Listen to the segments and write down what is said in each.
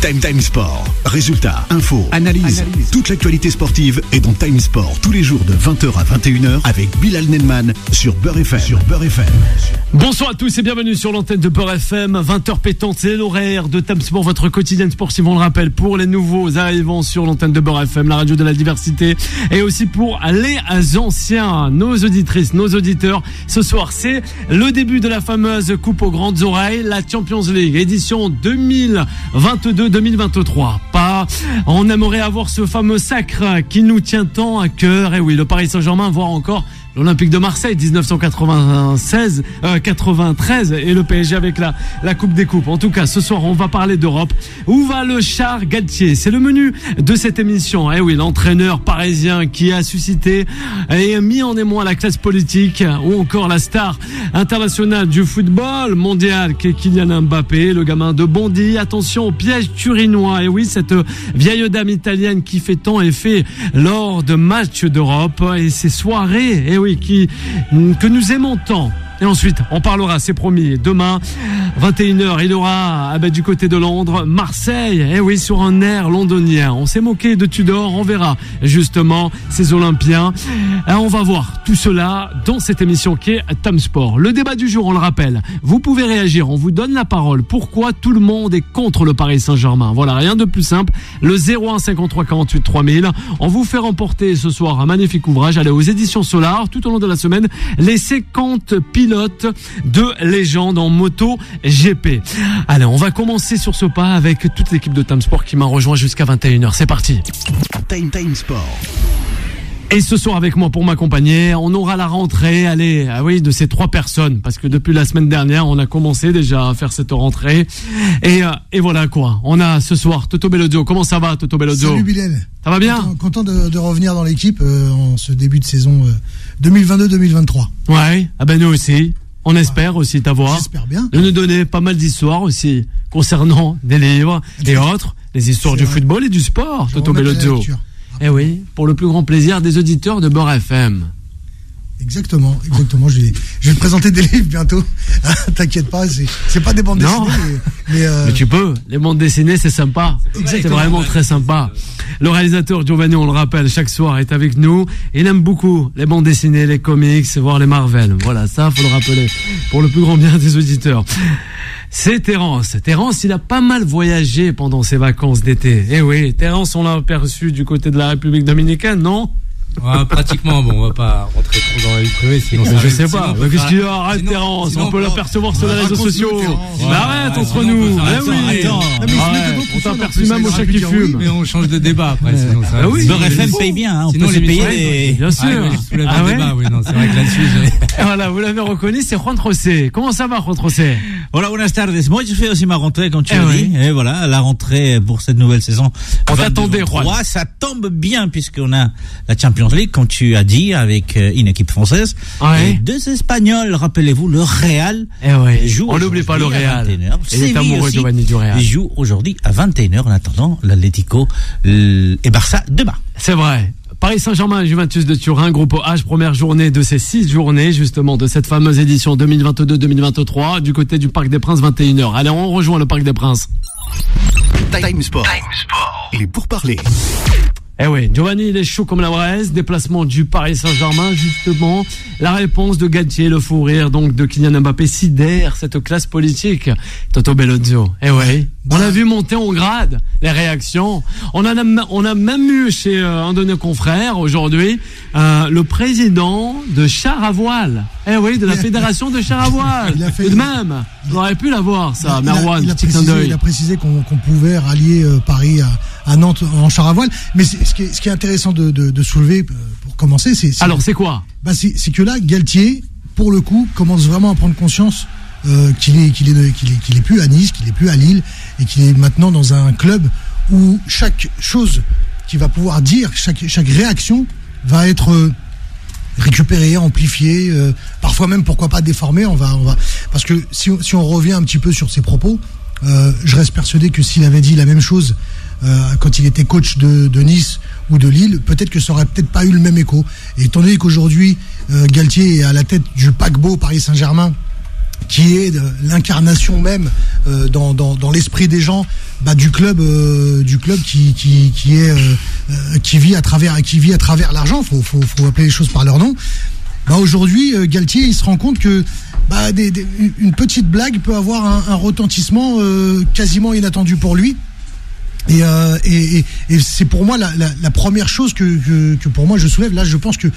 Time Sport. Résultats, infos, analyse. Toute l'actualité sportive est dans Time Sport tous les jours de 20h à 21h avec Bilal Nenman sur Beurre FM. Bonsoir à tous et bienvenue sur l'antenne de Beurre FM. 20h pétante, c'est l'horaire de Time Sport, votre quotidienne sportive, on le rappelle, pour les nouveaux arrivants sur l'antenne de Beurre FM, la radio de la diversité, et aussi pour les anciens, nos auditrices, nos auditeurs. Ce soir, c'est le début de la fameuse coupe aux grandes oreilles, la Champions League, édition 2022-2023. On aimerait avoir ce fameux sacre qui nous tient tant à cœur. Et oui, le Paris Saint-Germain, voire encore l'Olympique de Marseille 1993 et le PSG avec la Coupe des Coupes. En tout cas, ce soir, on va parler d'Europe. Où va le char Galtier? C'est le menu de cette émission. Eh oui, l'entraîneur parisien qui a suscité et mis en émoi la classe politique, ou encore la star internationale du football mondial qui est Kylian Mbappé, le gamin de Bondy. Attention au piège turinois. Et oui, cette vieille dame italienne qui fait tant effet lors de matchs d'Europe et ces soirées. Et oui, que nous aimons tant. Et ensuite, on parlera, c'est promis, demain, 21h, il y aura du côté de Londres, Marseille, et oui, sur un air londonien. On s'est moqué de Tudor, on verra justement ces Olympiens. Et on va voir tout cela dans cette émission qui est Time Sport. Le débat du jour, on le rappelle, vous pouvez réagir, on vous donne la parole. Pourquoi tout le monde est contre le Paris Saint-Germain? Voilà, rien de plus simple. Le 01 53 48 3000. On vous fait remporter ce soir un magnifique ouvrage. Allez, aux éditions Solar, tout au long de la semaine, les 50 pilote de légende en moto GP. Allez, on va commencer sur ce pas avec toute l'équipe de Time Sport qui m'a rejoint jusqu'à 21h. C'est parti. Time Sport. Et ce soir avec moi pour m'accompagner, on aura la rentrée, de ces 3 personnes, parce que depuis la semaine dernière, on a commencé déjà à faire cette rentrée. Et voilà quoi. On a ce soir Toto Bellozzo. Comment ça va, Toto Bellozzo? Salut Bilal. Ça va bien? Content de revenir dans l'équipe en ce début de saison 2022-2023. Ouais, nous aussi. On espère aussi t'avoir. J'espère bien. De nous donner pas mal d'histoires aussi concernant des livres et autres, les histoires du football et du sport, Toto Bellozzo. Eh oui, pour le plus grand plaisir des auditeurs de Beurre FM. Exactement. Je vais te présenter des livres bientôt. T'inquiète pas, c'est pas des bandes dessinées. Mais tu peux. Les bandes dessinées, c'est sympa. C'est vraiment très sympa. Le réalisateur Giovanni, on le rappelle, chaque soir est avec nous. Il aime beaucoup les bandes dessinées, les comics, voire les Marvel. Voilà, ça, faut le rappeler. Pour le plus grand bien des auditeurs. C'est Terence. Terence, il a pas mal voyagé pendant ses vacances d'été. Eh oui, Terence, on l'a aperçu du côté de la République dominicaine, non? Ouais, pratiquement, bon, on va pas rentrer trop dans la vie privée, sinon je sais pas. Qu'est-ce qu'il y a? Arrête, Terence, on peut l'apercevoir sur les réseaux sociaux. Mais arrête entre nous. On t'a aperçu même au chat qui fume. Mais on change de débat après, sinon ça. Ah oui. Beurre FM paye bien, on peut se payer. Bien sûr. Ah ouais. Oui, non, c'est vrai que là-dessus, voilà, vous l'avez reconnu, c'est Juan José. Comment ça va, Juan José? Voilà, buenas tardes. Moi, je fais aussi ma rentrée, comme tu l'as dit. Et voilà, la rentrée pour cette nouvelle saison. On t'attendait, Juan. Ça tombe bien, puisqu'on a la Champions League, comme tu as dit, avec une équipe française. Et 2 Espagnols, rappelez-vous, le Real. Joue on n'oublie pas le Real. Il est amoureux du Real. Il joue aujourd'hui à 21h en attendant l'Atlético et Barça demain. C'est vrai. Paris Saint-Germain et Juventus de Turin, groupe H, première journée de ces 6 journées, justement, de cette fameuse édition 2022-2023, du côté du Parc des Princes, 21h. Allez, on rejoint le Parc des Princes. Time Sport. Il est pour parler. Eh oui, Giovanni, il est chaud comme la braise. Déplacement du Paris Saint-Germain, justement. La réponse de Galtier, le fou rire donc de Kylian Mbappé sidère cette classe politique. Toto Bellozzo. Eh oui, on a vu monter en grade les réactions. On a même eu chez un de nos confrères aujourd'hui le président de char à voile. Eh oui, de la fédération de char à voile. Tout de même, on aurait pu l'avoir ça, Merwan. Il a précisé qu'on pouvait rallier Paris à Nantes en char à voile. Mais ce qui est intéressant de soulever pour commencer, alors c'est quoi? C'est que là, Galtier, pour le coup, commence vraiment à prendre conscience qu'il est plus à Nice, qu'il est plus à Lille, et qu'il est maintenant dans un club où chaque chose qu'il va pouvoir dire, chaque réaction va être récupérée, amplifiée, parfois même pourquoi pas déformée. Parce que si on revient un petit peu sur ses propos, je reste persuadé que s'il avait dit la même chose quand il était coach de Nice ou de Lille, peut-être que ça aurait peut-être pas eu le même écho. Et étant donné qu'aujourd'hui Galtier est à la tête du paquebot Paris Saint-Germain, qui est l'incarnation même dans l'esprit des gens du club qui vit à travers l'argent. Faut appeler les choses par leur nom. Aujourd'hui, Galtier, il se rend compte que une petite blague peut avoir un retentissement quasiment inattendu pour lui. Et c'est pour moi la première chose que pour moi je soulève. Là, je pense que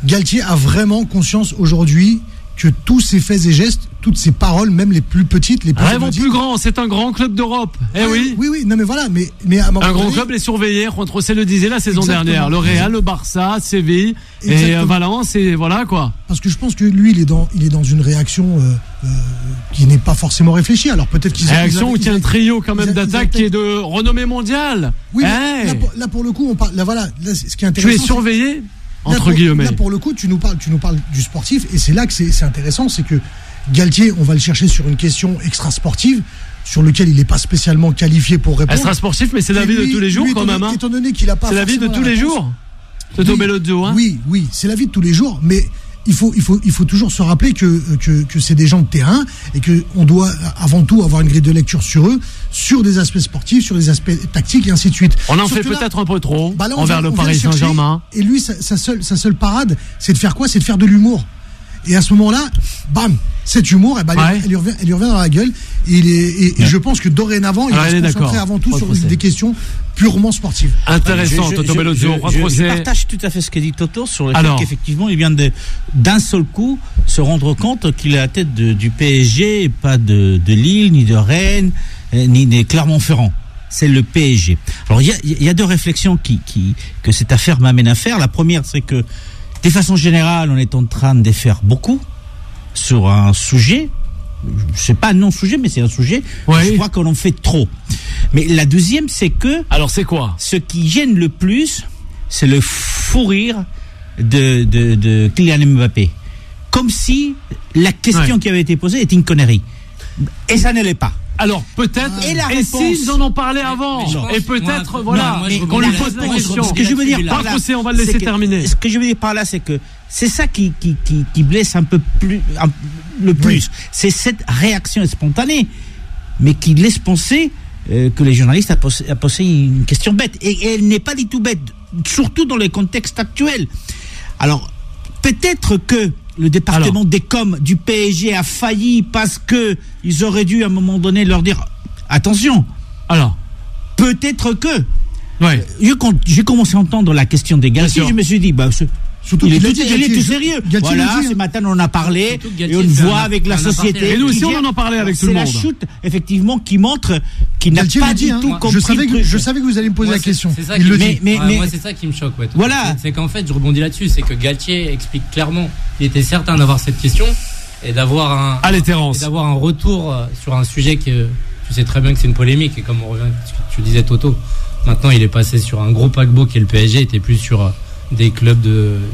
Galtier a vraiment conscience aujourd'hui que tous ses faits et gestes, toutes ses paroles, même les plus petites, les plus rêvons plus grand, c'est un grand club d'Europe. Oui, non mais voilà, mais à un moment un grand donné, club est surveillé. Juan Trocé le disait la saison Exactement. dernière. Le Real, le Barça, Séville et Valence, et voilà quoi. Parce que je pense que lui, il est dans une réaction qui n'est pas forcément réfléchie. Alors peut-être qu'ils réaction où il y a un trio quand même d'attaque qui est de renommée mondiale. Oui, là pour le coup, on parle. Là, ce qui est intéressant. Tu es surveillé. Entre guillemets. Là, pour le coup, tu nous parles du sportif, et c'est là que c'est intéressant, c'est que Galtier, on va le chercher sur une question extra-sportive, sur lequel il n'est pas spécialement qualifié pour répondre. Extra-sportif, mais c'est la vie de tous les jours quand même. Étant donné qu'il a pas. C'est la vie de tous les jours. Toto Bellozzo, hein. Oui, c'est la vie de tous les jours, mais il faut toujours se rappeler que c'est des gens de terrain et qu'on doit avant tout avoir une grille de lecture sur eux, sur des aspects sportifs, sur des aspects tactiques et ainsi de suite. On en fait peut-être un peu trop envers le Paris Saint-Germain. Et lui, sa seule parade, c'est de faire quoi ? C'est de faire de l'humour. Et à ce moment-là, bam, cet humour, elle lui revient dans la gueule. Et je pense que dorénavant, il va se concentrer avant tout sur des questions purement sportives. Intéressant, Toto Bellozzo. Je partage tout à fait ce que dit Toto sur le fait qu'effectivement, il vient d'un seul coup se rendre compte qu'il est à la tête du PSG, et pas de Lille, ni de Rennes, ni de Clermont-Ferrand. C'est le PSG. Alors, il y a deux réflexions que cette affaire m'amène à faire. La première, c'est que de façon générale, on est en train de faire beaucoup sur un sujet. C'est pas un non-sujet, mais c'est un sujet. Je crois qu'on en fait trop. Mais la deuxième, c'est que. Alors, c'est quoi ? Ce qui gêne le plus, c'est le fou rire de Kylian Mbappé. Comme si la question qui avait été posée était une connerie. Et ça ne l'est pas. Alors peut-être, et s'ils en ont parlé avant, et peut-être, qu'on lui pose la question. Ce que je veux dire par là, on va le laisser terminer. Ce que je veux dire par là, c'est que c'est ça qui blesse un peu plus, le plus. C'est cette réaction spontanée, mais qui laisse penser que les journalistes a posé une question bête. Et elle n'est pas du tout bête, surtout dans le contexte actuel. Alors, peut-être que le département des coms du PSG a failli parce que ils auraient dû à un moment donné leur dire attention. Alors, peut-être que j'ai commencé à entendre la question des Galtier, je me suis dit surtout il est tout sérieux. Voilà, ce matin on en a parlé et on le voit avec la société. Et nous aussi on en a parlé avec tout le monde. C'est la chute effectivement qui montre qu'il n'a pas du tout compris. Je savais que vous alliez me poser la question. Moi c'est ça qui me choque. Voilà. C'est qu'en fait je rebondis là-dessus, c'est que Galtier explique clairement qu'il était certain d'avoir cette question et d'avoir un retour sur un sujet que tu sais très bien que c'est une polémique, et comme on revient à ce que tu disais Toto, maintenant il est passé sur un gros paquebot qui est le PSG, était plus sur des clubs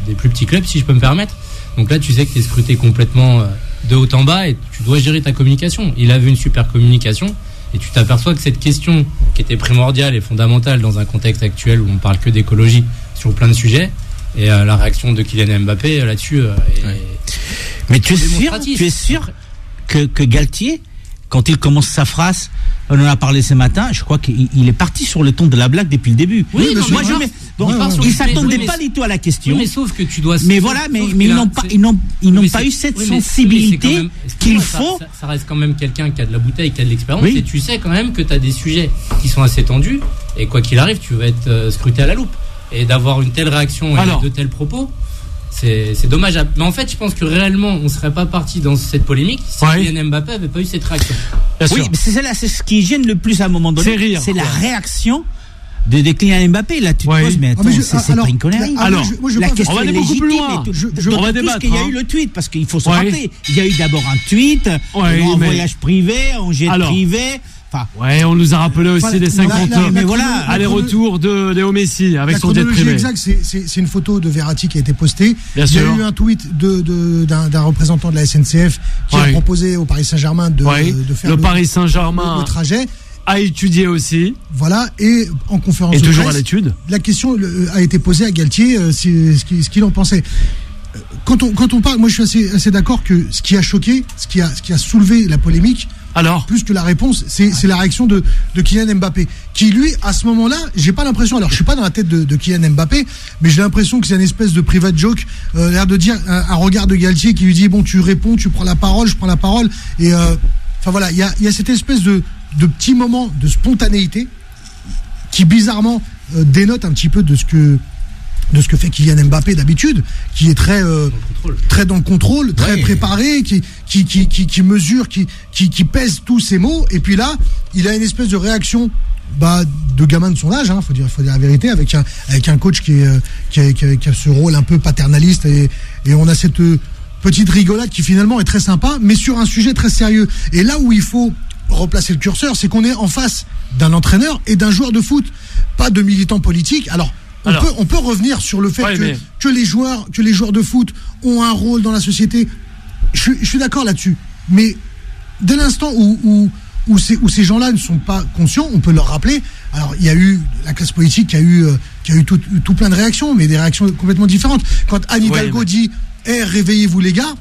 des plus petits clubs, si je peux me permettre. Donc là tu sais que tu es scruté complètement de haut en bas et tu dois gérer ta communication. Il avait une super communication et tu t'aperçois que cette question qui était primordiale et fondamentale dans un contexte actuel où on parle que d'écologie sur plein de sujets, et la réaction de Kylian Mbappé là-dessus mais tu es sûr que Galtier, quand il commence sa phrase, on en a parlé ce matin, je crois qu'il est parti sur le ton de la blague depuis le début. Il s'attendait pas du tout à la question. Mais sauf que tu dois. Mais voilà, mais ils n'ont pas eu cette sensibilité qu'il faut. Ça reste quand même quelqu'un qui a de la bouteille, qui a de l'expérience, et tu sais quand même que tu as des sujets qui sont assez tendus, et quoi qu'il arrive, tu vas être scruté à la loupe. Et d'avoir une telle réaction et de tels propos, c'est dommageable. Mais en fait, je pense que réellement, on ne serait pas parti dans cette polémique si Kylian Mbappé n'avait pas eu cette réaction. Oui, mais c'est ce qui gêne le plus à un moment donné. C'est la réaction de Kylian Mbappé. Là, tu te poses, mais attends, c'est pas une connerie. Alors, la question est légitime. On va débattre. Il y a eu le tweet, parce qu'il faut se rappeler. Il y a eu d'abord un tweet, en voyage privé, en jet privé. On nous a rappelé aussi les 50 heures. Mais voilà, aller-retour de Léo Messi avec son jet privé. Exact, c'est une photo de Verratti qui a été postée. Il y a eu un tweet d'un représentant de la SNCF qui a proposé au Paris Saint-Germain de faire le Paris Saint-Germain le trajet. A étudié aussi. Voilà, et en conférence de toujours presse, à l'étude. La question a été posée à Galtier, ce qu'il en pensait. quand on parle, moi je suis assez d'accord que ce qui a choqué, ce qui a soulevé la polémique, alors plus que la réponse, c'est la réaction de Kylian Mbappé, qui lui à ce moment-là, j'ai pas l'impression, alors je suis pas dans la tête de Kylian Mbappé, mais j'ai l'impression que c'est une espèce de private joke, l'air de dire un regard de Galtier qui lui dit bon, tu réponds, tu prends la parole, je prends la parole, et enfin voilà, il y a cette espèce de petit moment de spontanéité qui bizarrement dénote un petit peu de ce que fait Kylian Mbappé d'habitude, qui est très dans le contrôle, très préparé, qui mesure, qui pèse tous ses mots, et puis là, il a une espèce de réaction de gamin de son âge, faut dire la vérité, avec un coach qui a ce rôle un peu paternaliste, et on a cette petite rigolade qui finalement est très sympa, mais sur un sujet très sérieux. Et là où il faut replacer le curseur, c'est qu'on est en face d'un entraîneur et d'un joueur de foot, pas de militant politique. Alors on peut revenir sur le fait que les joueurs de foot ont un rôle dans la société. Je suis d'accord là-dessus. Mais dès l'instant où ces gens-là ne sont pas conscients, on peut leur rappeler. Alors il y a eu la classe politique qui a eu tout plein de réactions, mais des réactions complètement différentes. Quand Anne Hidalgo dit réveillez-vous les gars.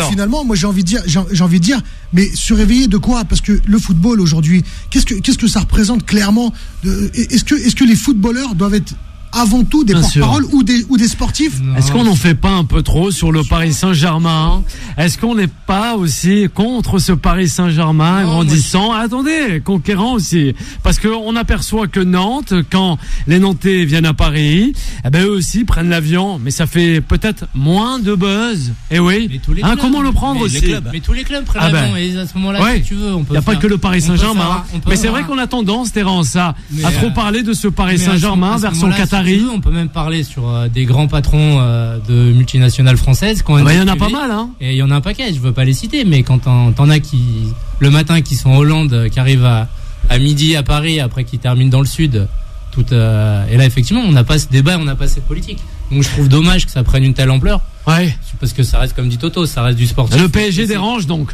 Finalement, moi j'ai envie de dire, mais se réveiller de quoi? Parce que le football aujourd'hui, qu'est-ce que ça représente clairement? Est-ce que les footballeurs doivent être avant tout des porte-paroles ou des sportifs? Est-ce qu'on n'en fait pas un peu trop sur le Paris Saint-Germain? Est-ce qu'on n'est pas aussi contre ce Paris Saint-Germain grandissant? Attendez, conquérant aussi. Parce qu'on aperçoit que Nantes, quand les Nantais viennent à Paris, eux aussi prennent l'avion, mais ça fait peut-être moins de buzz. Et oui. Comment le prendre aussi? Mais tous les clubs prennent l'avion, et à ce moment-là, si tu veux, on peut. Il n'y a pas que le Paris Saint-Germain. Mais c'est vrai qu'on a tendance, Terence, à trop parler de ce Paris Saint-Germain vers son Qatar. On peut même parler sur des grands patrons de multinationales françaises. Il y en a pas mal, Et il y en a un paquet, je veux pas les citer, mais quand t'en as qui, le matin, qui sont en Hollande, qui arrivent à midi à Paris, après qui terminent dans le sud, et là, effectivement, on n'a pas ce débat, on n'a pas cette politique. Donc je trouve dommage que ça prenne une telle ampleur. Ouais. Parce que ça reste, comme dit Toto, ça reste du sportif. Le PSG dérange donc?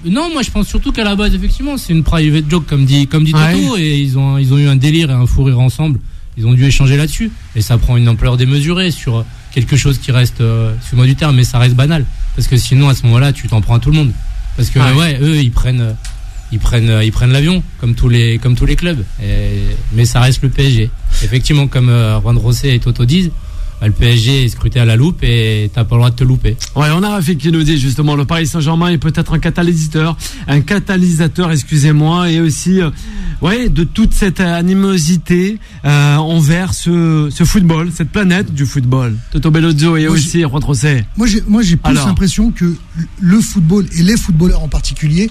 Non, moi je pense surtout qu'à la base, effectivement, c'est une private joke, comme dit Toto, et ils ont eu un délire et un fou rire ensemble. Ils ont dû échanger là-dessus, et ça prend une ampleur démesurée sur quelque chose qui reste, excuse-moi du terme, mais ça reste banal, parce que sinon à ce moment-là tu t'en prends à tout le monde, parce que eux ils prennent l'avion comme tous les clubs, mais ça reste le PSG. Effectivement, comme Juan Rosé et Toto disent, le PSG est scruté à la loupe et t'as pas le droit de te louper. Ouais, on a Rafik qui nous dit justement le Paris Saint-Germain est peut-être un catalyseur, excusez-moi, et aussi de toute cette animosité envers ce football, cette planète du football. Toto Bellozzo et aussi Juan Rosé. Moi j'ai plus l'impression que le football et les footballeurs en particulier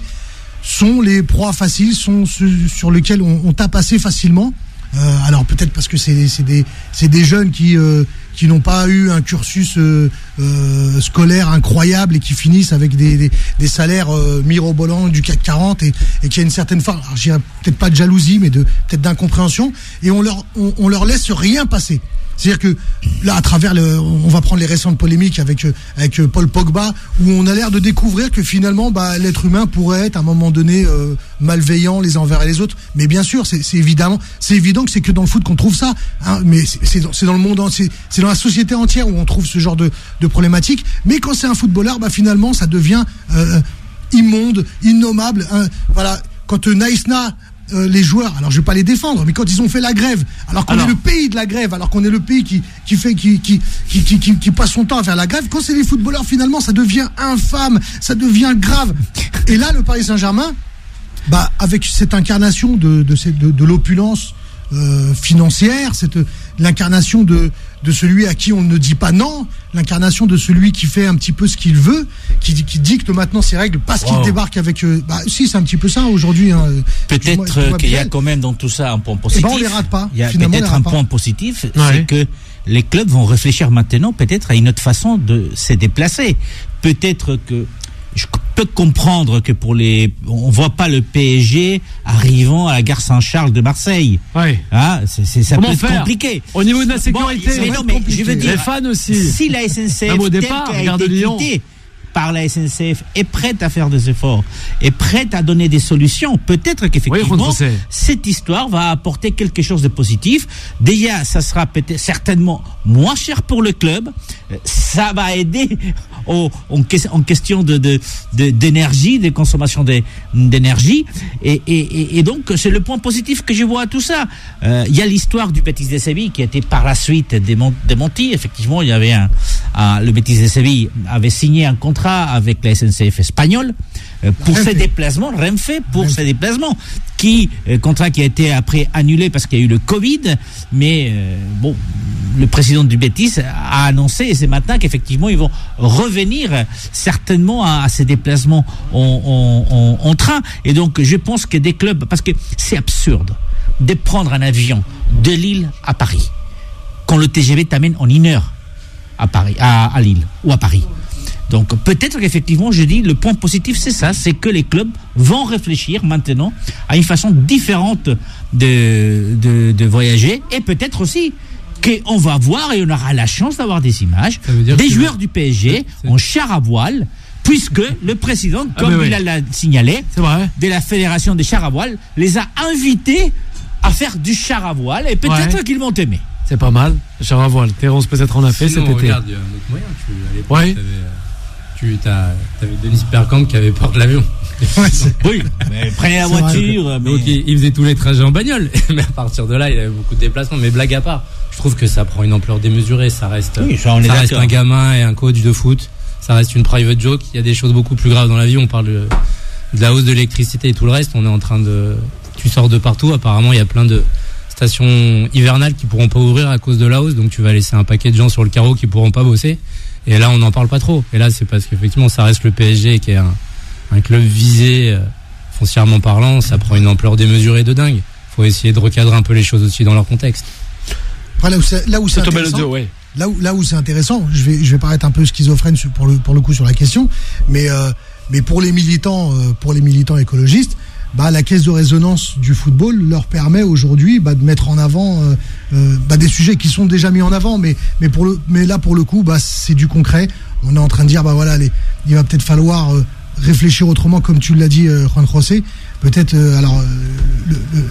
sont les proies faciles, sont ceux sur lesquels on tape assez facilement. Alors peut-être parce que c'est des jeunes qui n'ont pas eu un cursus scolaire incroyable et qui finissent avec des salaires mirobolants du CAC 40 et qui a une certaine forme, alors je dirais peut-être pas de jalousie, mais peut-être d'incompréhension, et on leur laisse rien passer. C'est-à-dire que là, à travers on va prendre les récentes polémiques avec Paul Pogba, où on a l'air de découvrir que finalement, l'être humain pourrait être à un moment donné malveillant les uns envers les autres. Mais bien sûr, c'est évident que c'est que dans le foot qu'on trouve ça. Mais c'est dans le monde, c'est dans la société entière où on trouve ce genre de problématiques. Mais quand c'est un footballeur, finalement, ça devient immonde, innommable. Voilà, quand Naïsna, les joueurs, alors je vais pas les défendre, mais quand ils ont fait la grève, alors qu'on est le pays de la grève, alors qu'on est le pays qui passe son temps à faire la grève, quand c'est les footballeurs, finalement, ça devient infâme, ça devient grave. Et là, le Paris Saint-Germain, avec cette incarnation de l'opulence financière, l'incarnation de celui à qui on ne dit pas non, l'incarnation de celui qui fait un petit peu ce qu'il veut, qui dicte maintenant ses règles parce qu'il débarque avec... si, c'est un petit peu ça aujourd'hui. Peut-être qu'il y a quand même dans tout ça un point positif. On les rate pas. Il y a peut-être un point positif, c'est que les clubs vont réfléchir maintenant peut-être à une autre façon de se déplacer. Peut-être que... Je peux comprendre que on voit pas le PSG arrivant à la gare Saint-Charles de Marseille. Ouais. Ça peut être compliqué. Au niveau de la sécurité. Mais je veux dire, les fans aussi. Si la SNCF au départ, a été quittée par la SNCF est prête à faire des efforts, est prête à donner des solutions, peut-être qu'effectivement, cette histoire va apporter quelque chose de positif. Déjà, ça sera peut-être certainement moins cher pour le club. Ça va aider en question d'énergie, de consommation d'énergie. Et donc, c'est le point positif que je vois à tout ça. Il y a l'histoire du Betis de Séville qui a été par la suite démenti. Effectivement, il y avait le Betis de Séville avait signé un contrat avec la SNCF espagnole pour ses déplacements, Renfe pour ses déplacements, contrat qui a été après annulé parce qu'il y a eu le Covid, mais le président du Betis a annoncé ce matin qu'effectivement ils vont revenir certainement à ces déplacements en train. Et donc je pense que des clubs, parce que c'est absurde de prendre un avion de Lille à Paris quand le TGV t'amène en 1 heure à Paris, à Lille ou à Paris. Donc peut-être qu'effectivement, je dis, le point positif c'est ça, c'est que les clubs vont réfléchir maintenant à une façon différente de voyager, et peut-être aussi qu'on va voir et on aura la chance d'avoir des images des joueurs du PSG en char à voile, puisque le président, comme il l'a signalé, de la fédération des chars à voile, les a invités à faire du char à voile, et peut-être qu'ils vont aimer. C'est pas mal, le char à voile. Terence peut-être en a fait cet été. Regarde, il y a un autre moyen. À l'époque, t'avais Denis Bergkamp qui avait peur de l'avion. Oui, mais prenez la voiture. Donc il faisait tous les trajets en bagnole. Mais à partir de là, il avait beaucoup de déplacements. Mais blague à part, je trouve que ça prend une ampleur démesurée. Ça reste un gamin et un coach de foot. Ça reste une private joke. Il y a des choses beaucoup plus graves dans la vie. On parle de la hausse de l'électricité et tout le reste. On est en train de... Tu sors de partout. Apparemment, il y a plein de stations hivernales qui pourront pas ouvrir à cause de la hausse. Donc tu vas laisser un paquet de gens sur le carreau qui pourront pas bosser. Et là, on n'en parle pas trop. Et là, c'est parce qu'effectivement, ça reste le PSG qui est un club visé, foncièrement parlant. Ça prend une ampleur démesurée de dingue. Il faut essayer de recadrer un peu les choses aussi dans leur contexte. Enfin, là où c'est intéressant, je vais paraître un peu schizophrène pour le coup sur la question, mais pour les militants écologistes, la caisse de résonance du football leur permet aujourd'hui de mettre en avant des sujets qui sont déjà mis en avant, mais là pour le coup c'est du concret. On est en train de dire il va peut-être falloir réfléchir autrement, comme tu l'as dit, Juan José. Peut-être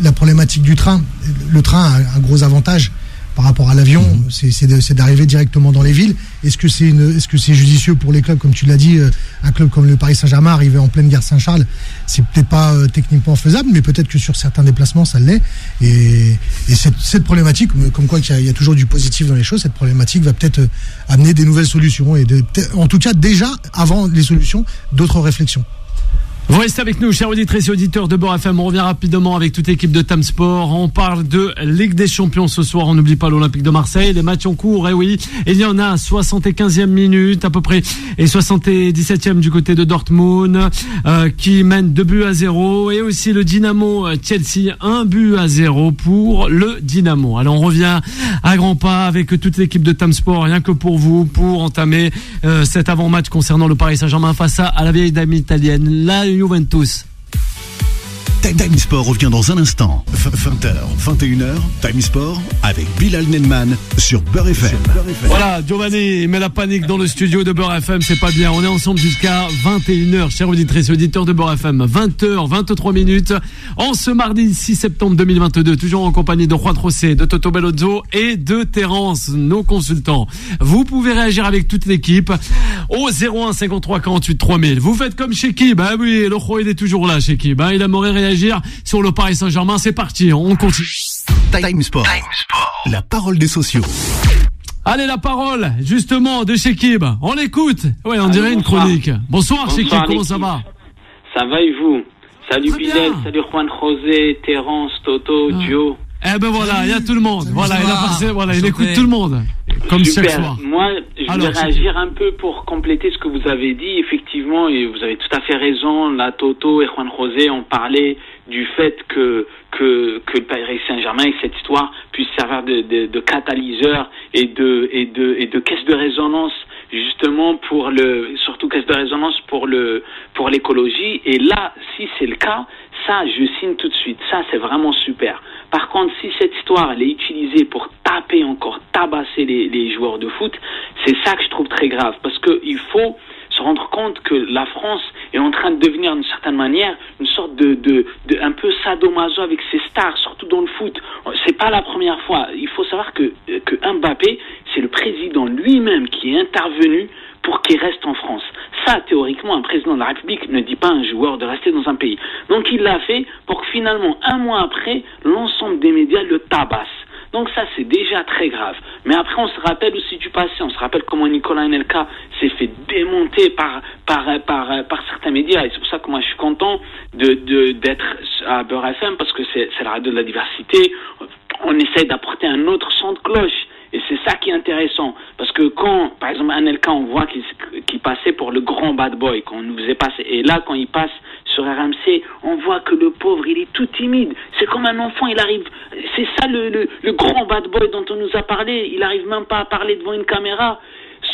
la problématique du train. Le train a un gros avantage par rapport à l'avion, c'est d'arriver directement dans les villes. Est-ce que c'est judicieux pour les clubs, comme tu l'as dit, un club comme le Paris Saint-Germain arrivé en pleine gare Saint-Charles, c'est peut-être pas techniquement faisable, mais peut-être que sur certains déplacements ça l'est. Et cette problématique, comme quoi il y a toujours du positif dans les choses, cette problématique va peut-être amener des nouvelles solutions et en tout cas déjà avant les solutions, d'autres réflexions. Vous restez avec nous, chers auditrices et auditeurs de Beurre FM. On revient rapidement avec toute l'équipe de Tam Sport. On parle de Ligue des Champions ce soir. On n'oublie pas l'Olympique de Marseille. Les matchs en cours, oui. Il y en a 75e minute à peu près et 77e du côté de Dortmund qui mène 2-0. Et aussi le Dynamo Chelsea, 1-0 pour le Dynamo. Alors on revient à grands pas avec toute l'équipe de Tam Sport, rien que pour vous, pour entamer cet avant-match concernant le Paris Saint-Germain face à la vieille dame italienne, la Juventus. Time Sport revient dans un instant. 20h, 21h, Time Sport avec Bilal Nenman sur Beurre FM. Voilà, Giovanni met la panique dans le studio de Beurre FM, c'est pas bien. On est ensemble jusqu'à 21h, chers auditrices et auditeurs de Beurre FM. 20h, 23 minutes, en ce mardi 6 septembre 2022, toujours en compagnie de Juan José, de Toto Bellozzo et de Terence, nos consultants. Vous pouvez réagir avec toute l'équipe au 01 53 48 3000. Vous faites comme Chekib, oui, le Roi il est toujours là, Chekib, il aimerait réagir sur le Paris Saint-Germain. C'est parti, on continue. Time Sport, la parole des sociaux. Allez, la parole, justement, de Chekib. On l'écoute. Ouais, on dirait une chronique. Bonsoir Chekib, comment ça va? Ça va et vous? Salut Bilal, salut Juan José, Terence, Toto, Joe. Eh ben voilà, il y a tout le monde. Voilà, il écoute tout le monde. Comme super. Chaque soir. Moi, je vais réagir un peu pour compléter ce que vous avez dit. Effectivement, et vous avez tout à fait raison. Là, Toto et Juan José ont parlé du fait que le Paris Saint-Germain et cette histoire puisse servir de catalyseur et de caisse de résonance, justement surtout caisse de résonance pour l'écologie. Et là, si c'est le cas, ça, je signe tout de suite. Ça, c'est vraiment super. Par contre, si cette histoire, elle est utilisée pour tabasser les joueurs de foot, c'est ça que je trouve très grave. Parce que il faut se rendre compte que la France est en train de devenir d'une certaine manière une sorte de un peu sadomaso avec ses stars, surtout dans le foot. C'est pas la première fois. Il faut savoir que Mbappé, c'est le président lui-même qui est intervenu pour qu'il reste en France. Ça, théoriquement, un président de la République ne dit pas à un joueur de rester dans un pays. Donc il l'a fait pour que finalement, un mois après, l'ensemble des médias le tabassent. Donc ça, c'est déjà très grave. Mais après, on se rappelle aussi du passé. On se rappelle comment Nicolas Anelka s'est fait démonter par certains médias. Et c'est pour ça que moi, je suis content d'être à Beurre FM, parce que c'est la radio de la diversité. On essaye d'apporter un autre son de cloche. Et c'est ça qui est intéressant. Parce que quand, par exemple, Anelka, on voit qu'il passait pour le grand bad boy, qu'on nous faisait passer. Et là, quand il passe sur RMC, on voit que le pauvre, il est tout timide. C'est comme un enfant, il arrive. C'est ça le grand bad boy dont on nous a parlé. Il arrive même pas à parler devant une caméra.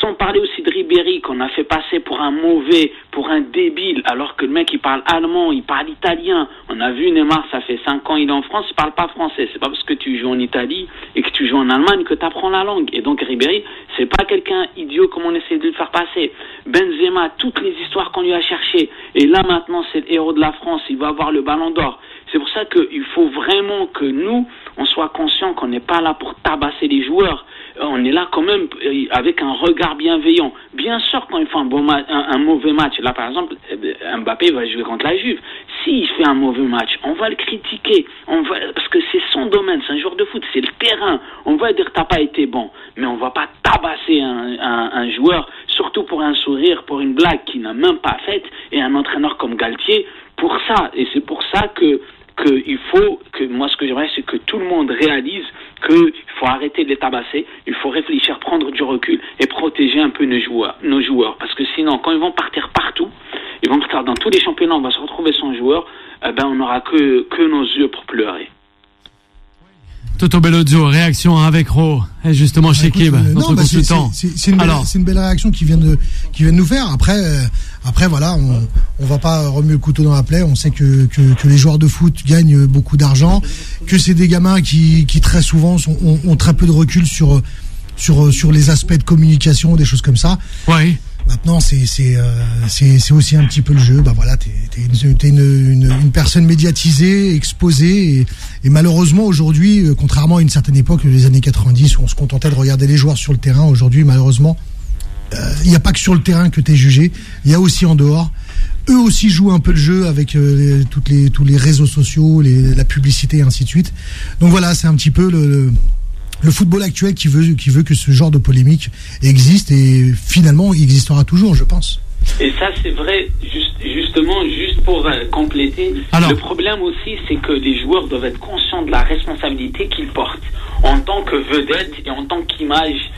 Sans parler aussi de Ribéry, qu'on a fait passer pour un mauvais, pour un débile, alors que le mec, il parle allemand, il parle italien. On a vu Neymar, ça fait 5 ans, il est en France, il parle pas français. C'est pas parce que tu joues en Italie et que tu joues en Allemagne que tu apprends la langue. Et donc Ribéry, c'est pas quelqu'un idiot comme on essaie de le faire passer. Benzema, toutes les histoires qu'on lui a cherchées. Et là, maintenant, c'est le héros de la France, il va avoir le ballon d'or. C'est pour ça qu'il faut vraiment que nous, on soit conscients qu'on n'est pas là pour tabasser les joueurs. On est là quand même avec un regard bienveillant. Bien sûr, quand il fait un mauvais match, là par exemple, Mbappé va jouer contre la Juve. S'il fait un mauvais match, on va le critiquer. Parce que c'est son domaine, c'est un joueur de foot, c'est le terrain. On va dire t'as pas été bon, mais on va pas tabasser un joueur, surtout pour un sourire, pour une blague qu'il n'a même pas faite, et un entraîneur comme Galtier pour ça. Et c'est pour ça que il faut que, moi ce que j'aimerais, c'est que tout le monde réalise qu'il faut arrêter de les tabasser, il faut réfléchir, prendre du recul et protéger un peu nos joueurs, parce que sinon quand ils vont partir partout, ils vont partir dans tous les championnats, on va se retrouver sans joueurs, on n'aura que nos yeux pour pleurer. Toto Bellozzo, réaction avec Ro, et justement chez Kib, notre consultant. C'est une belle réaction qui vient de nous faire. Après voilà, on va pas remuer le couteau dans la plaie. On sait que les joueurs de foot gagnent beaucoup d'argent, que c'est des gamins qui très souvent ont très peu de recul sur les aspects de communication, des choses comme ça. Ouais. Maintenant, c'est aussi un petit peu le jeu. Bah voilà, t'es une personne médiatisée, exposée, et malheureusement aujourd'hui, contrairement à une certaine époque, les années 90, où on se contentait de regarder les joueurs sur le terrain. Aujourd'hui, malheureusement, il n'y a pas que sur le terrain que t'es jugé. Il y a aussi en dehors. Eux aussi jouent un peu le jeu avec tous les réseaux sociaux, la publicité et ainsi de suite. Donc voilà, c'est un petit peu le football actuel qui veut que ce genre de polémique existe, et finalement il existera toujours, je pense. Et ça c'est vrai, justement, juste pour compléter. Alors, le problème aussi, c'est que les joueurs doivent être conscients de la responsabilité qu'ils portent en tant que vedette et en tant qu'image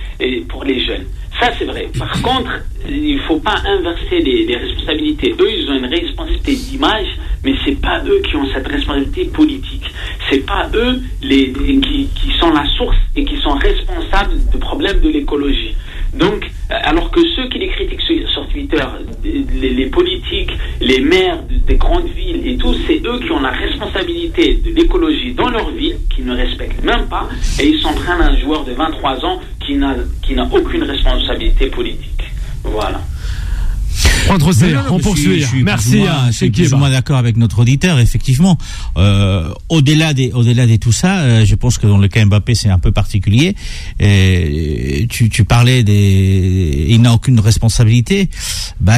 pour les jeunes. Ça c'est vrai. Par contre, il ne faut pas inverser les responsabilités. Eux, ils ont une responsabilité d'image, mais c'est pas eux qui ont cette responsabilité politique. C'est pas eux qui sont la source et qui sont responsables du problème de l'écologie. Donc, alors que ceux qui les critiquent sur Twitter, les politiques, les maires des grandes villes et tout, c'est eux qui ont la responsabilité de l'écologie dans leur ville, qui ne respectent même pas, et ils s'en prennent à un joueur de 23 ans qui n'a aucune responsabilité politique. Voilà. On poursuit. Merci. Je suis plus ou moins d'accord avec notre auditeur. Effectivement, au-delà de tout ça, je pense que dans le cas Mbappé, c'est un peu particulier. Tu parlais il n'a aucune responsabilité.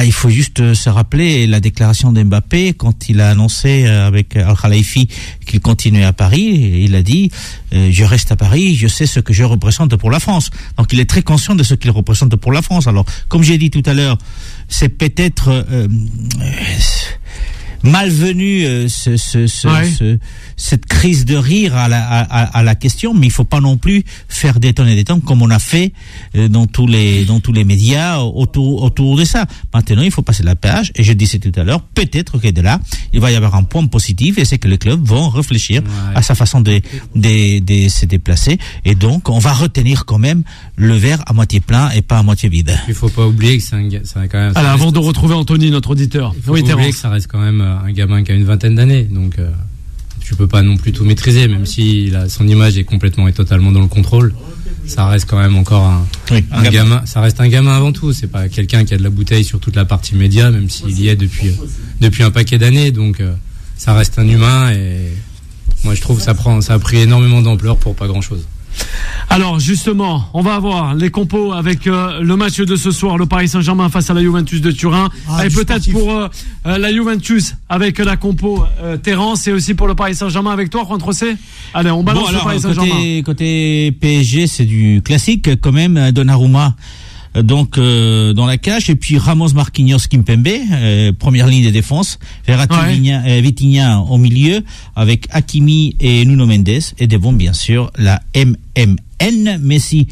Il faut juste se rappeler la déclaration d'Mbappé quand il a annoncé avec Al-Khalifi qu'il continuait à Paris. Il a dit je reste à Paris, je sais ce que je représente pour la France. Donc il est très conscient de ce qu'il représente pour la France. Alors, comme j'ai dit tout à l'heure, c'est peut-être malvenu cette crise de rire à la question, mais il faut pas non plus faire des tonnes et des tonnes comme on a fait dans tous les médias autour de ça. Maintenant, il faut passer la page, et je disais tout à l'heure, peut-être que de là, il va y avoir un point positif, et c'est que les clubs vont réfléchir à sa façon de se déplacer, et donc on va retenir quand même le verre à moitié plein et pas à moitié vide. Il faut pas oublier que c'est quand même... Alors, avant de retrouver Anthony, notre auditeur. Il faut pas oublier que ça reste quand même un gamin qui a une vingtaine d'années, donc tu peux pas non plus tout maîtriser, même si son image est complètement et totalement dans le contrôle. ça reste quand même encore un gamin. Ça reste un gamin avant tout. C'est pas quelqu'un qui a de la bouteille sur toute la partie média, même s'il y est depuis un paquet d'années. Donc ça reste un humain et moi je trouve que ça a pris énormément d'ampleur pour pas grand chose. Alors justement, on va avoir les compos avec le match de ce soir, le Paris Saint-Germain face à la Juventus de Turin, et peut-être sportif. Pour la Juventus avec la compo Terence, et aussi pour le Paris Saint-Germain avec toi, Juan José. Allez, on balance le Paris Saint-Germain. Côté PSG, c'est du classique quand même. Donnarumma donc dans la cage, et puis Ramos, Marquinhos, Kimpembe, première ligne de défense, Verratti, Vitinha au milieu avec Hakimi et Nuno Mendes, et devant bien sûr la MMN, Messi,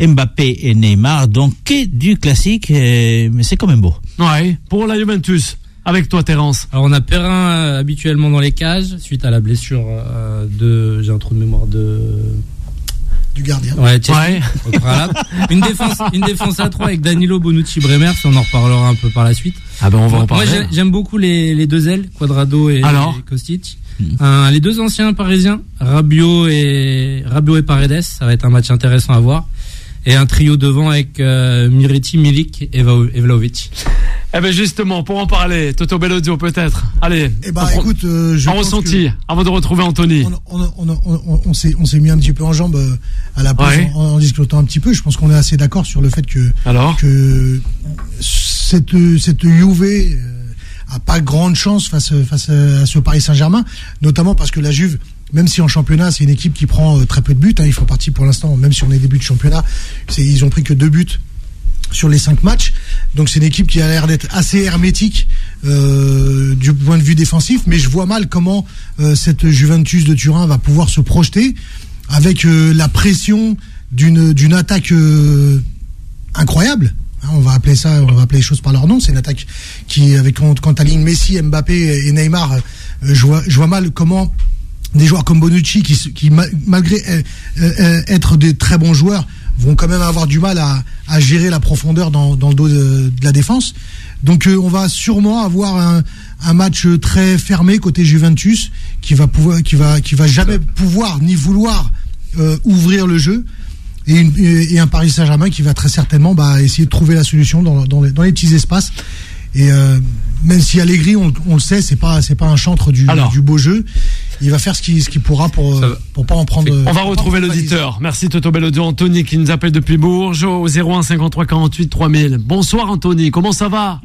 Mbappé et Neymar. Donc du classique, mais c'est quand même beau. Ouais, pour la Juventus. Avec toi, Terence. Alors on a Perrin habituellement dans les cages suite à la blessure j'ai un trou de mémoire du gardien. Ouais. Une défense à 3 avec Danilo, Bonucci, Bremer, on en reparlera un peu par la suite. Ah ben on va en parler. Moi j'aime beaucoup les deux ailes, Cuadrado et Kostic. Les deux anciens parisiens, Rabiot et Paredes, ça va être un match intéressant à voir. Et un trio devant avec Miretti, Milik et Vlahovic. Eh ben justement, pour en parler, Toto Bellozzo peut-être. Allez. Eh ben écoute, en ressenti, avant de retrouver Anthony. On s'est mis un petit peu en jambe à la pause en discutant un petit peu. Je pense qu'on est assez d'accord sur le fait que cette Juve a pas grande chance face à ce Paris Saint-Germain, notamment parce que la Juve, même si en championnat c'est une équipe qui prend très peu de buts, ils font partie pour l'instant, même si on est début de championnat, ils ont pris que 2 buts sur les 5 matchs, donc c'est une équipe qui a l'air d'être assez hermétique du point de vue défensif, mais je vois mal comment cette Juventus de Turin va pouvoir se projeter avec la pression d'une attaque incroyable. On va appeler les choses par leur nom. C'est une attaque qui, quand t'alignes Messi, Mbappé et Neymar, je vois mal comment des joueurs comme Bonucci, qui malgré être des très bons joueurs, vont quand même avoir du mal à gérer la profondeur dans le dos de la défense. Donc on va sûrement avoir un match très fermé côté Juventus qui va jamais pouvoir ni vouloir ouvrir le jeu, et un Paris Saint-Germain qui va très certainement essayer de trouver la solution dans les petits espaces. Et même si Allegri, on le sait, c'est pas un chantre du beau jeu. Il va faire ce qu'il pourra pour pas en prendre. On va retrouver l'auditeur. Merci Toto Bellozzo. Anthony qui nous appelle depuis Bourges au 01 53 48 3000. Bonsoir Anthony, comment ça va?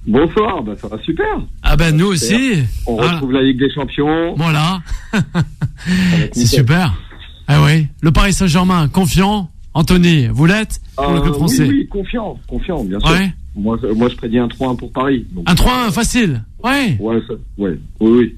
Bonsoir, ça va super. Ah ben nous aussi. On retrouve la Ligue des Champions. Voilà. C'est super. Ah oui, le Paris Saint-Germain, confiant. Anthony, vous l'êtes pour le club français? Oui, confiant, bien sûr. Ouais. Moi, je prédis un 3-1 pour Paris. Donc, un 3-1 facile. Ouais. Oui.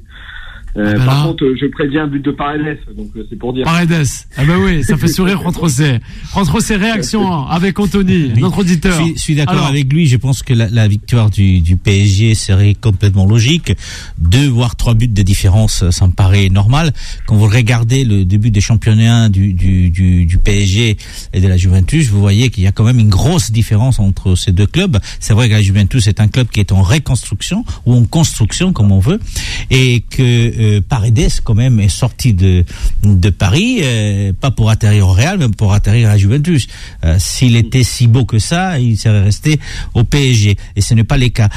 Par contre, je prédis un but de Paredes, donc c'est pour dire. Paredes. Ah ben oui, ça fait sourire Juan José. Juan José, réaction avec Anthony, notre auditeur. Je suis d'accord avec lui. Je pense que la victoire du PSG serait complètement logique. 2 voire 3 buts de différence, ça me paraît normal. Quand vous regardez le début des championnats du PSG et de la Juventus, vous voyez qu'il y a quand même une grosse différence entre ces deux clubs. C'est vrai que la Juventus est un club qui est en reconstruction ou en construction, comme on veut, et que Paredes quand même est sorti de Paris, pas pour atterrir au Real, mais pour atterrir à la Juventus. S'il était si beau que ça, il serait resté au PSG, et ce n'est pas le cas.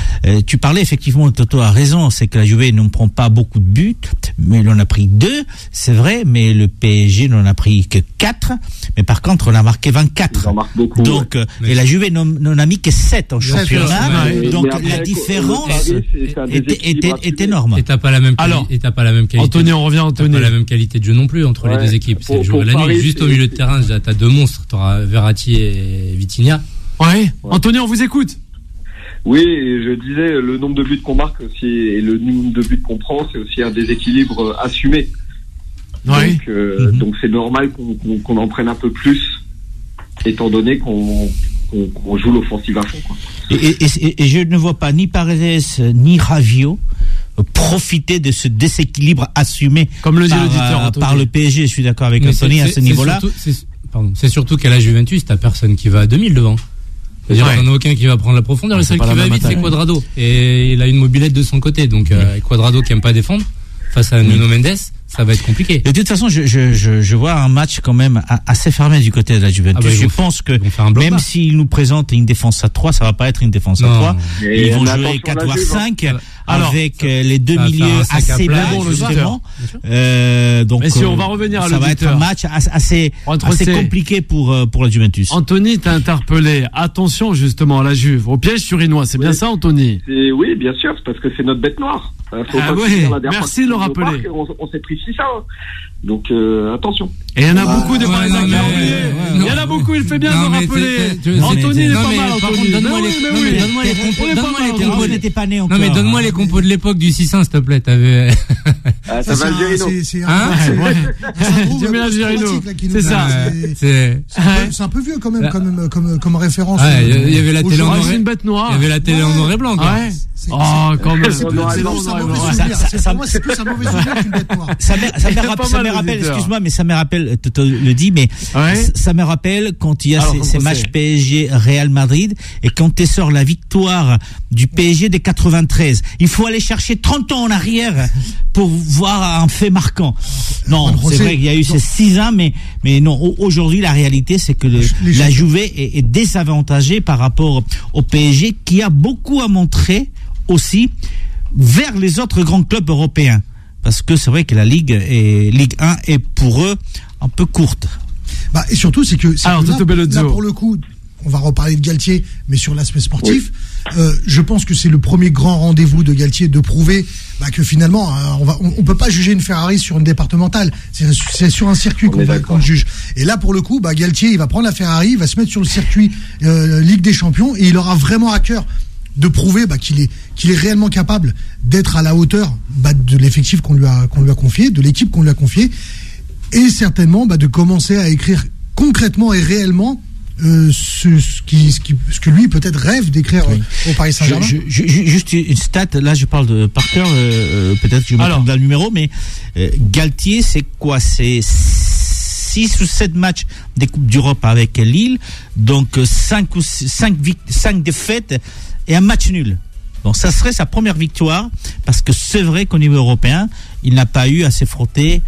Tu parlais effectivement, Toto a raison, c'est que la Juve ne prend pas beaucoup de buts, mais il en a pris 2, c'est vrai, mais le PSG n'en a pris que 4, mais par contre on a marqué 24. On marque beaucoup, donc et la Juve n'en a mis que 7 en championnat, donc la différence est énorme. Et t'as pas la même qualité. Anthony, on revient. T'as pas la même qualité de jeu non plus entre les deux équipes. C'est le jour et la nuit. Juste au milieu de terrain, t'as 2 monstres. T'auras Verratti et Vitinha. Ouais. Anthony, on vous écoute. Oui, je disais, le nombre de buts qu'on marque aussi et le nombre de buts qu'on prend, c'est aussi un déséquilibre assumé. Ouais. Donc c'est normal qu'on en prenne un peu plus, étant donné qu'on joue l'offensive à fond, quoi. Et je ne vois pas ni Paredes ni Rabiot profiter de ce déséquilibre assumé comme le dit l'auditeur par le PSG. Je suis d'accord avec Anthony à ce niveau-là. C'est surtout qu'à la Juventus, t'as personne qui va à 2000 devant. C'est-à-dire qu'il n'y en a aucun qui va prendre la profondeur. Le seul qui va vite, c'est Cuadrado. Et il a une mobilette de son côté. Donc Cuadrado qui aime pas défendre face à Nuno Mendes, ça va être compliqué. De toute façon, je vois un match quand même assez fermé du côté de la Juventus. Je pense que même s'ils nous présentent une défense à 3, ça va pas être une défense à 3. Ils vont jouer 4 voire 5 avec les deux milieux assez bons justement. Donc mais si on va revenir à ça va être un match assez compliqué pour la Juventus. Anthony t'a interpellé. Attention justement à la Juve, au piège turinois. C'est bien ça, Anthony? Oui, bien sûr, c'est parce que c'est notre bête noire. Merci de le rappeler. On s'est pris 6-1. Donc attention. Et il y en a beaucoup de Parisiens qui ont oublié. Il y en a beaucoup, il fait bien de le rappeler. Anthony n'est pas mal, Anthony. Donne-moi les compos de l'époque du 6-1, s'il te plaît. T'avais. Ça va Algerino. Jimmy Algerino. C'est ça. C'est un peu vieux quand même comme référence. Il y avait la télé en noir. C'est une bête noire. Il y avait la télé en noir et blanc. Oh, quand même. Pour moi, c'est plus un mauvais souvenir qu'une bête noire. Ça me rappelle, excuse-moi, mais ça me rappelle, tu te le dis, mais ça me rappelle quand il y a ces matchs PSG Real Madrid et quand tu sors la victoire du PSG des 93. Il faut aller chercher 30 ans en arrière pour voir un fait marquant. Non, c'est vrai qu'il y a eu ces 6 ans, mais non, aujourd'hui, la réalité, c'est que la Juve est désavantagée par rapport au PSG qui a beaucoup à montrer aussi vers les autres grands clubs européens. Parce que c'est vrai que la Ligue 1 est pour eux un peu courte. Et surtout, c'est que là, pour le coup, on va reparler de Galtier, mais sur l'aspect sportif, je pense que c'est le premier grand rendez-vous de Galtier de prouver que finalement, on peut pas juger une Ferrari sur une départementale. C'est sur un circuit qu'on le juge. Et là, pour le coup, Galtier, il va prendre la Ferrari, il va se mettre sur le circuit Ligue des Champions, et il aura vraiment à cœur de prouver qu'il est réellement capable d'être à la hauteur de l'effectif qu'on lui a confié, de l'équipe qu'on lui a confiée, et certainement de commencer à écrire concrètement et réellement ce que lui peut-être rêve d'écrire au Paris Saint-Germain. Juste une stat, là je parle de Parker, peut-être que je me trompe dans le numéro, mais Galtier, c'est quoi? C'est 6 ou 7 matchs des Coupes d'Europe avec Lille, donc 5 défaites et un match nul. Donc ça serait sa première victoire, parce que c'est vrai qu'au niveau européen, il n'a pas eu à se frotter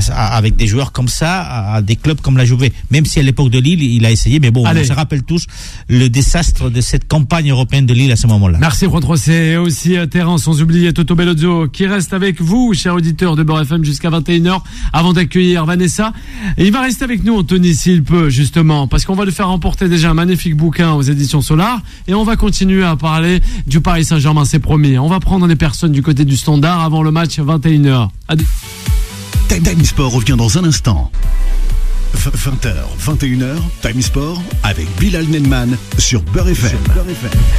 avec des joueurs comme ça, à des clubs comme la Juve. Même si à l'époque de Lille, il a essayé, mais bon, on se rappelle tous le désastre de cette campagne européenne de Lille à ce moment-là. Merci Juan José, et aussi Terence, sans oublier Toto Bellozzo, qui reste avec vous, chers auditeurs de Beurre FM, jusqu'à 21h, avant d'accueillir Vanessa. Et il va rester avec nous, Anthony, s'il peut, justement, parce qu'on va lui faire remporter déjà un magnifique bouquin aux éditions Solar, et on va continuer à parler du Paris Saint-Germain, c'est promis. On va prendre des personnes du côté du Standard avant le match 21h. Time Sport revient dans un instant. 20h, 21h, Time Sport avec Bilal Nenman sur Beurre FM.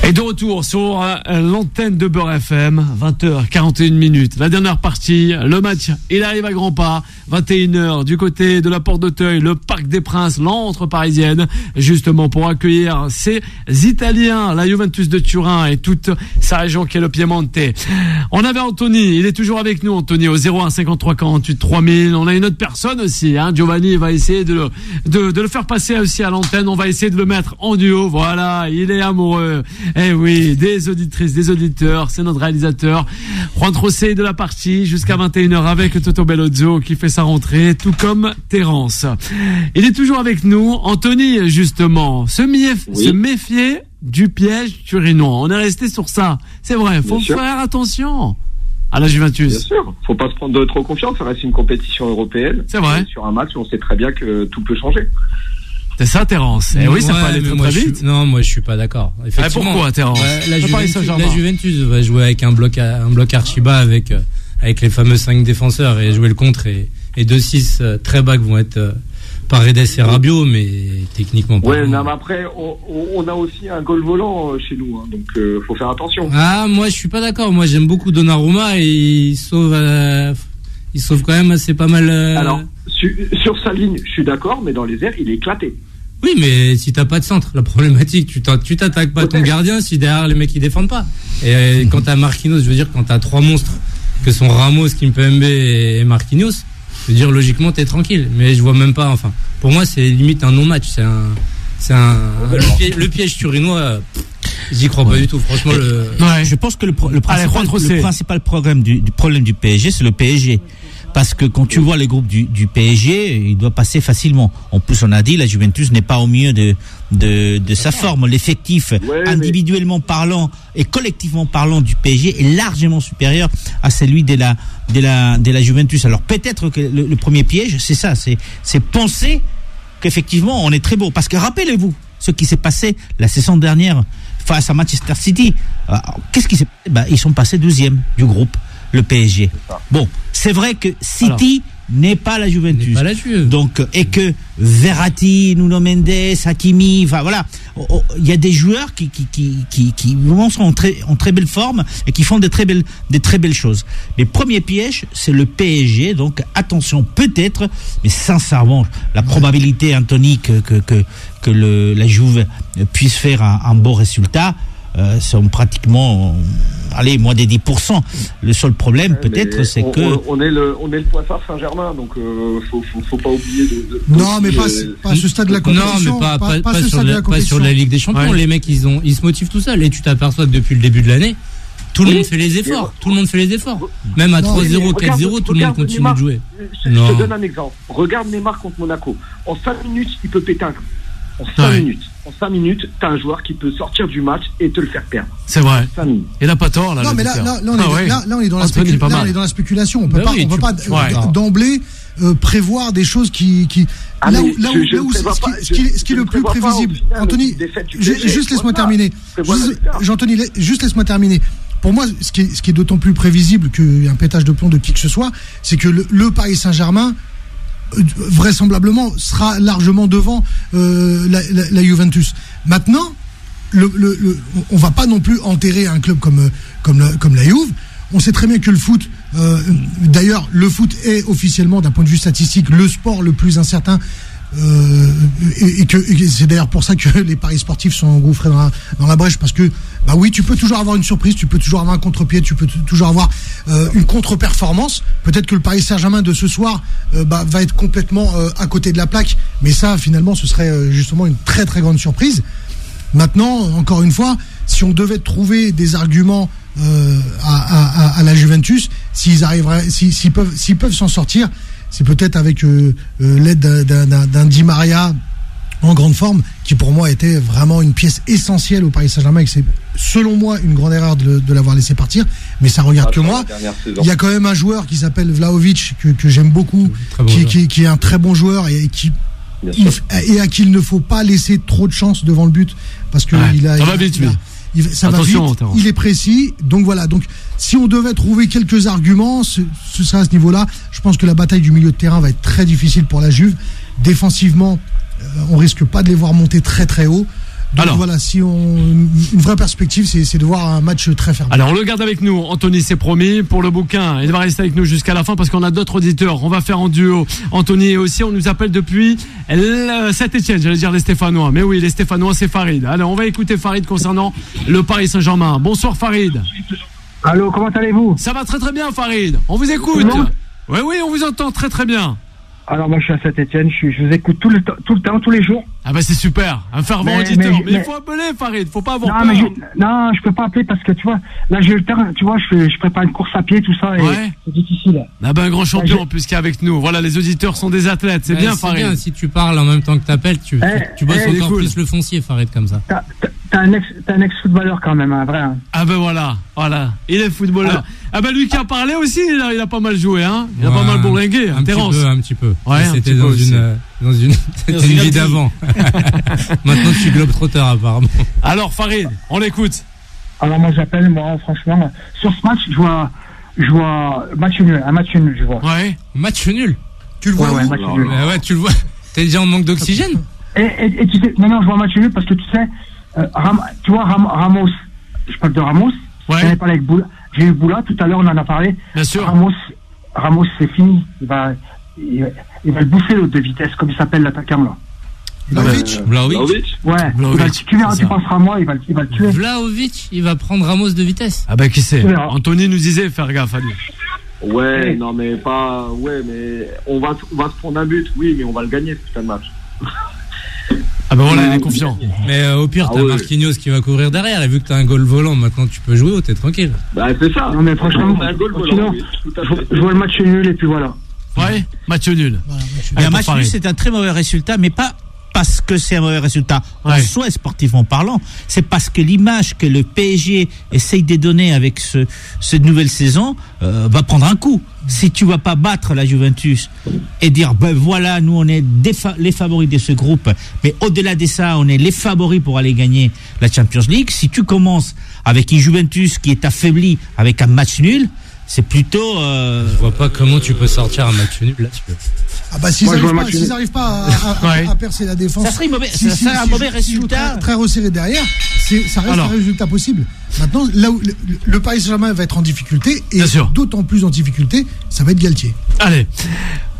Et de retour sur l'antenne de Beurre FM, 20h41. La dernière partie, le match, il arrive à grands pas. 21h du côté de la Porte d'Auteuil, le Parc des Princes, l'antre parisienne, justement pour accueillir ces Italiens, la Juventus de Turin et toute sa région qui est le Piemonte. On avait Anthony, il est toujours avec nous, Anthony, au 01 53 48 3000. On a une autre personne aussi, Giovanni va essayer de le faire passer aussi à l'antenne. On va essayer de le mettre en duo. Voilà, il est amoureux. Eh oui, des auditrices, des auditeurs, c'est notre réalisateur. Juan José de la partie jusqu'à 21h avec Toto Bellozzo qui fait sa rentrée, tout comme Terence. Il est toujours avec nous. Anthony, justement, se méfier du piège turinois. On est resté sur ça. C'est vrai, faut faire attention à la Juventus. Bien sûr, faut pas se prendre trop confiance, ça reste une compétition européenne. C'est vrai. Sur un match, on sait très bien que tout peut changer. C'est ça, Terence. Et oui, ça peut aller très vite. Non, moi je suis pas d'accord. Effectivement. Pourquoi, Terence? La Juventus va jouer avec un bloc archi bas avec les fameux 5 défenseurs et jouer le contre et 2-6 très bas qui vont être Paredes et Rabiot, mais techniquement pas. Ouais, non, mais après, on a aussi un goal volant chez nous, donc faut faire attention. Ah, moi je suis pas d'accord. Moi j'aime beaucoup Donnarumma et il sauve quand même assez pas mal. Alors, sur sa ligne, je suis d'accord, mais dans les airs, il est éclaté. Oui, mais si t'as pas de centre, la problématique, tu t'attaques pas ton gardien si derrière les mecs ils défendent pas. Et quand t'as Marquinhos, je veux dire, quand t'as 3 monstres que sont Ramos, Kimpembe et Marquinhos, je veux dire, logiquement, t'es tranquille. Mais je vois même pas, enfin, pour moi, c'est limite un non-match. Le piège turinois, j'y crois pas du tout. Franchement, je pense que le principal problème du PSG, c'est le PSG. Parce que quand tu vois les groupes du PSG, il doit passer facilement. En plus, on a dit, la Juventus n'est pas au mieux de sa forme. L'effectif, individuellement parlant et collectivement parlant du PSG est largement supérieur à celui de la Juventus. Alors peut-être que le premier piège, c'est ça, c'est penser qu'effectivement on est très beau. Parce que rappelez-vous ce qui s'est passé la saison dernière face à Manchester City. Qu'est-ce qui s'est passé? Ils sont passés 12e du groupe, le PSG. Bon, c'est vrai que City n'est pas la Juventus. Donc, et que Verratti, Nuno Mendes, Hakimi, enfin voilà, il y a des joueurs qui vraiment sont en très belle forme et qui font des très belles choses. Les premiers pièges, c'est le PSG. Donc attention, peut-être, mais sincèrement, la probabilité, Anthony, que la Juve puisse faire un beau résultat, sont pratiquement, moins des 10%. Le seul problème, peut-être, c'est que on est le Poissard Saint-Germain, donc faut pas oublier non, mais pas à ce stade de la compétition. Non, mais pas sur la Ligue des Champions. Ouais. Les mecs, ils se motivent tout seuls. Et tu t'aperçois que depuis le début de l'année, tout le monde fait les efforts. Tout le monde fait les efforts. Même à 3-0, 4-0, tout le monde continue de jouer. Je te donne un exemple. Regarde Neymar contre Monaco. En 5 minutes, il peut péter un coup. En 5 minutes, t'as un joueur qui peut sortir du match et te le faire perdre. C'est vrai. Il n'a pas tort, là. Non, mais là, on est dans la spéculation. On peut pas d'emblée prévoir des choses qui ce qui est le plus prévisible. Anthony, juste laisse-moi terminer. Anthony, juste laisse-moi terminer. Pour moi, ce qui est d'autant plus prévisible qu'un pétage de plomb de qui que ce soit, c'est que le Paris Saint-Germain vraisemblablement sera largement devant la Juventus. Maintenant, on va pas non plus enterrer un club comme la Juve. On sait très bien que le foot, d'ailleurs, le foot est officiellement, d'un point de vue statistique, le sport le plus incertain. Et c'est d'ailleurs pour ça que les paris sportifs sont engouffrés dans la brèche, parce que oui, tu peux toujours avoir une surprise, tu peux toujours avoir un contre-pied, tu peux toujours avoir une contre-performance. Peut-être que le Paris Saint-Germain de ce soir va être complètement à côté de la plaque, mais ça finalement ce serait justement une très très grande surprise. Maintenant, encore une fois, si on devait trouver des arguments à la Juventus, s'ils peuvent s'en sortir, c'est peut-être avec l'aide d'un Di Maria en grande forme, qui pour moi était vraiment une pièce essentielle au Paris Saint-Germain, et que c'est selon moi une grande erreur de l'avoir laissé partir, mais ça regarde que moi. Il y a quand même un joueur qui s'appelle Vlahovic que j'aime beaucoup, qui est un très bon joueur et à qui il ne faut pas laisser trop de chance devant le but, parce que ça va vite, il est précis, donc voilà. Donc si on devait trouver quelques arguments, ce serait à ce niveau-là. Je pense que la bataille du milieu de terrain va être très difficile pour la Juve. Défensivement, on risque pas de les voir monter très très haut. Donc voilà, une vraie perspective, c'est de voir un match très fermé. Alors on le garde avec nous, Anthony, c'est promis, pour le bouquin. Il va rester avec nous jusqu'à la fin parce qu'on a d'autres auditeurs. On va faire en duo. Anthony aussi, on nous appelle depuis Saint-Etienne, j'allais dire les Stéphanois. Mais oui, les Stéphanois, c'est Farid. Alors on va écouter Farid concernant le Paris Saint-Germain. Bonsoir Farid. Allô, comment allez-vous? Ça va très très bien Farid, on vous écoute. Oui, on vous entend très très bien. Alors moi je suis à Saint-Etienne, je vous écoute tout le temps, tous les jours. Ah bah c'est super, un fervent auditeur. Mais il faut appeler Farid, faut pas avoir peur. Non, je peux pas appeler parce que tu vois, là j'ai le temps, tu vois, je prépare une course à pied, tout ça, et c'est difficile. Ah bah un grand champion en plus qui est avec nous. Voilà, les auditeurs sont des athlètes, c'est bien Farid. C'est bien, si tu parles en même temps que t'appelles, tu bosses encore plus le foncier Farid comme ça. T'as un ex-footballeur quand même, un vrai. Hein. Ah ben voilà, il est footballeur. Ah ben lui qui a parlé aussi, il a pas mal joué, hein. Il a pas mal bourlingué, un petit peu. Ouais, c'était dans une vie d'avant. Maintenant tu globe-trotter apparemment. Alors Farid, on l'écoute. Alors moi j'appelle, franchement, sur ce match, je vois match nul, je vois. Ouais, match nul. Tu le vois match nul. Ouais, tu le vois. T'es déjà en manque d'oxygène. Et tu sais, non, je vois match nul parce que tu sais, tu vois Ramos, je parle de Ramos. Ouais. J'en ai parlé avec Boula. J'ai eu Boula tout à l'heure, on en a parlé. Bien sûr. Ramos c'est fini. Il va le bouffer l'autre de vitesse, comme il s'appelle l'attaquant là. Vlahovic. Ouais. Tu verras, tu penseras à moi, il va le tuer. Vlahovic, il va prendre Ramos de vitesse. Ah bah qui sait. Anthony nous disait faire gaffe à lui. Ouais, non mais pas. Ouais, mais on va se prendre un but, oui, mais on va le gagner ce putain de match. Ah ben voilà, il est confiant. Mais au pire, t'as Marquinhos qui va courir derrière, et vu que t'as un goal volant, maintenant tu peux jouer, t'es tranquille. Bah c'est ça. Non mais franchement, un goal volant, je vois le match nul et puis voilà. Ouais, match nul. Voilà, un match nul, c'est un très mauvais résultat, mais pas parce que c'est un mauvais résultat en soi, sportivement parlant. C'est parce que l'image que le PSG essaye de donner avec cette nouvelle saison va prendre un coup. Si tu vas pas battre la Juventus et dire voilà, nous on est les favoris de ce groupe, mais au-delà de ça, on est les favoris pour aller gagner la Champions League. Si tu commences avec une Juventus qui est affaiblie avec un match nul, c'est plutôt. Je vois pas comment tu peux sortir un match nul là-dessus. Ah bah s'ils n'arrivent pas à percer la défense, ça serait un mauvais résultat. Très resserré derrière, ça reste un résultat possible. Maintenant, là où le Paris Saint-Germain va être en difficulté, et d'autant plus en difficulté, ça va être Galtier. Allez,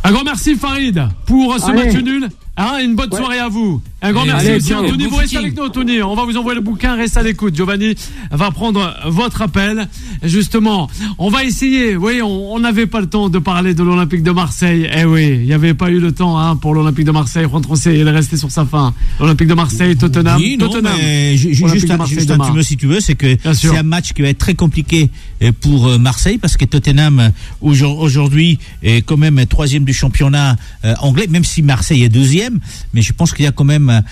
un grand merci Farid pour ce match nul. Une bonne soirée à vous. Un grand merci aussi Anthony. Vous restez avec nous Anthony. On va vous envoyer le bouquin. Restez à l'écoute. Giovanni va prendre votre appel. Justement, on va essayer. Oui, on n'avait pas le temps de parler de l'Olympique de Marseille. Eh oui, il n'y avait pas eu le temps pour l'Olympique de Marseille. Juan Trocé, il est resté sur sa faim. L'Olympique de Marseille, Tottenham. Oui, juste un petit mot si tu veux, c'est que c'est un match qui va être très compliqué pour Marseille parce que Tottenham aujourd'hui est quand même 3e du championnat anglais, même si Marseille est 2e. Mais je pense qu'il y a quand même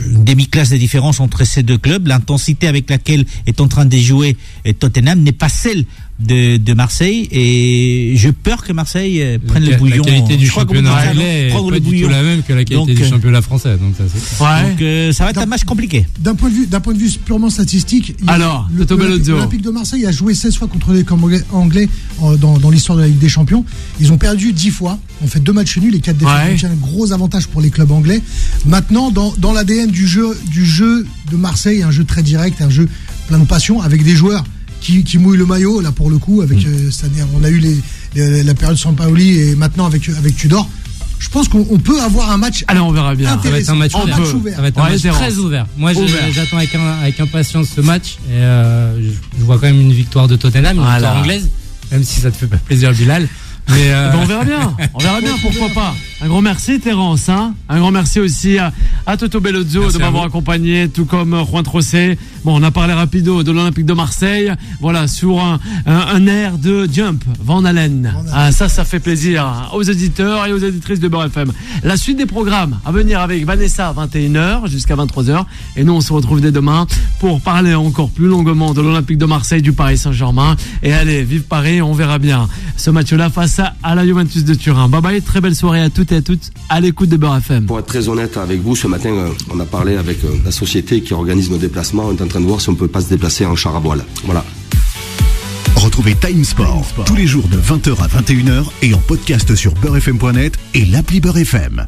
une demi-classe de différence entre ces deux clubs. L'intensité avec laquelle est en train de jouer Tottenham n'est pas celle de Marseille, et j'ai peur que Marseille prenne le bouillon. La qualité du championnat anglais est pas du tout la même que la qualité du championnat français. Donc ça va être un match compliqué. D'un point de vue purement statistique, l'Olympique de Marseille a joué 16 fois contre les clubs anglais dans l'histoire de la Ligue des Champions. Ils ont perdu 10 fois. On fait 2 matchs nuls et 4 défaites. C'est un gros avantage pour les clubs anglais. Maintenant, dans l'ADN du jeu de Marseille, un jeu très direct, un jeu plein de passion, avec des joueurs qui mouille le maillot, là pour le coup, avec c'est-à-dire on a eu la période Sampaoli et maintenant avec Tudor. Je pense qu'on peut avoir un match. Allez, on verra bien. Ça va être un match ouvert. Ça va être un match très ouvert. Moi, j'attends avec impatience ce match. Et je vois quand même une victoire de Tottenham, une victoire anglaise, même si ça te fait pas plaisir, Bilal. Mais on verra bien, pourquoi pas. Un grand merci Terence, Un grand merci aussi à Toto Bellozzo de m'avoir accompagné, tout comme Juan Trocé. Bon, on a parlé rapido de l'Olympique de Marseille, voilà, sur un air de Jump, Van Halen. Ça fait plaisir aux auditeurs et aux auditrices de Beurre FM. La suite des programmes à venir avec Vanessa à 21h jusqu'à 23h, et nous on se retrouve dès demain pour parler encore plus longuement de l'Olympique de Marseille, du Paris Saint-Germain, et allez, vive Paris, on verra bien ce match-là face à la Juventus de Turin. Bye bye, très belle soirée à toutes et à toutes à l'écoute de Beurre FM. Pour être très honnête avec vous, ce matin, on a parlé avec la société qui organise nos déplacements. On est en train de voir si on peut pas se déplacer en char à voile. Voilà. Retrouvez Time Sport tous les jours de 20h à 21h et en podcast sur beurrefm.net et l'appli Beurre FM.